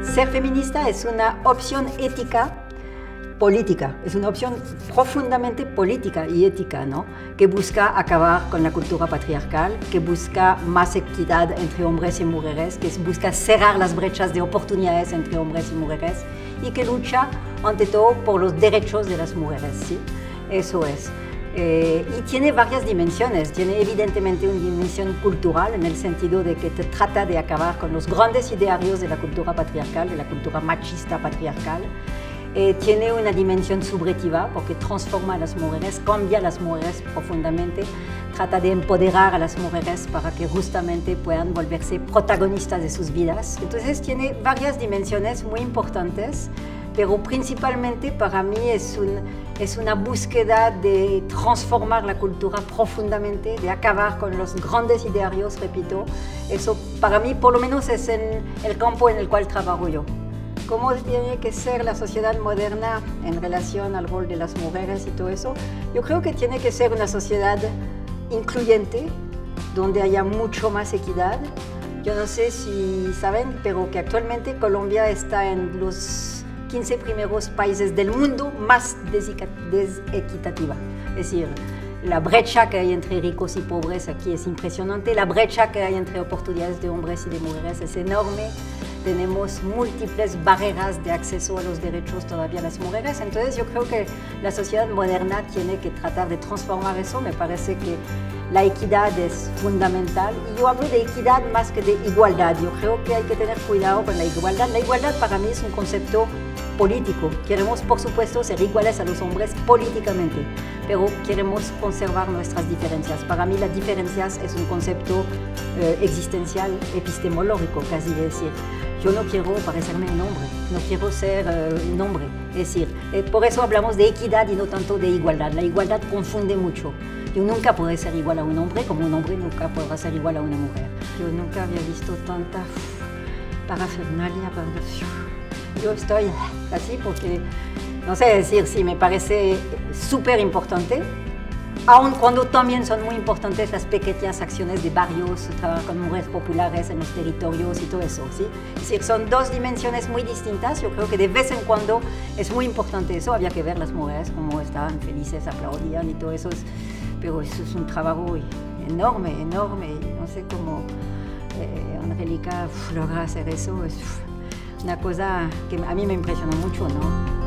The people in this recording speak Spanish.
ser feminista es una opción ética política, es una opción profundamente política y ética, ¿no? Que busca acabar con la cultura patriarcal, que busca más equidad entre hombres y mujeres, que busca cerrar las brechas de oportunidades entre hombres y mujeres y que lucha ante todo por los derechos de las mujeres, ¿sí? Eso es. Y tiene varias dimensiones. Tiene evidentemente una dimensión cultural en el sentido de que trata de acabar con los grandes idearios de la cultura patriarcal, de la cultura machista patriarcal. Tiene una dimensión subjetiva porque transforma a las mujeres, cambia a las mujeres profundamente, trata de empoderar a las mujeres para que justamente puedan volverse protagonistas de sus vidas. Entonces tiene varias dimensiones muy importantes, pero principalmente para mí es una búsqueda de transformar la cultura profundamente, de acabar con los grandes idearios, repito. Eso para mí por lo menos es en el campo en el cual trabajo yo. ¿Cómo tiene que ser la sociedad moderna en relación al rol de las mujeres y todo eso? Yo creo que tiene que ser una sociedad incluyente, donde haya mucho más equidad. Yo no sé si saben, pero que actualmente Colombia está en los 15 primeros países del mundo más desequitativa. Es decir, la brecha que hay entre ricos y pobres aquí es impresionante, la brecha que hay entre oportunidades de hombres y de mujeres es enorme. Tenemos múltiples barreras de acceso a los derechos todavía a las mujeres. Entonces yo creo que la sociedad moderna tiene que tratar de transformar eso. Me parece que la equidad es fundamental. Y yo hablo de equidad más que de igualdad. Yo creo que hay que tener cuidado con la igualdad. La igualdad para mí es un concepto político. Queremos, por supuesto, ser iguales a los hombres políticamente, pero queremos conservar nuestras diferencias. Para mí las diferencias es un concepto existencial, epistemológico, casi decir. Yo no quiero parecerme un hombre, no quiero ser un hombre. Es decir, por eso hablamos de equidad y no tanto de igualdad. La igualdad confunde mucho. Yo nunca podré ser igual a un hombre como un hombre nunca podrá ser igual a una mujer. Yo nunca había visto tanta parafernalia. Yo estoy así porque, no sé decir si me parece súper importante, aun cuando también son muy importantes las pequeñas acciones de barrios, trabajar con mujeres populares en los territorios y todo eso, ¿sí? Es decir, son dos dimensiones muy distintas. Yo creo que de vez en cuando es muy importante eso. Había que ver las mujeres cómo estaban felices, aplaudían y todo eso. Pero eso es un trabajo enorme, enorme. No sé cómo Angélica logra hacer eso. Es una cosa que a mí me impresionó mucho, ¿no?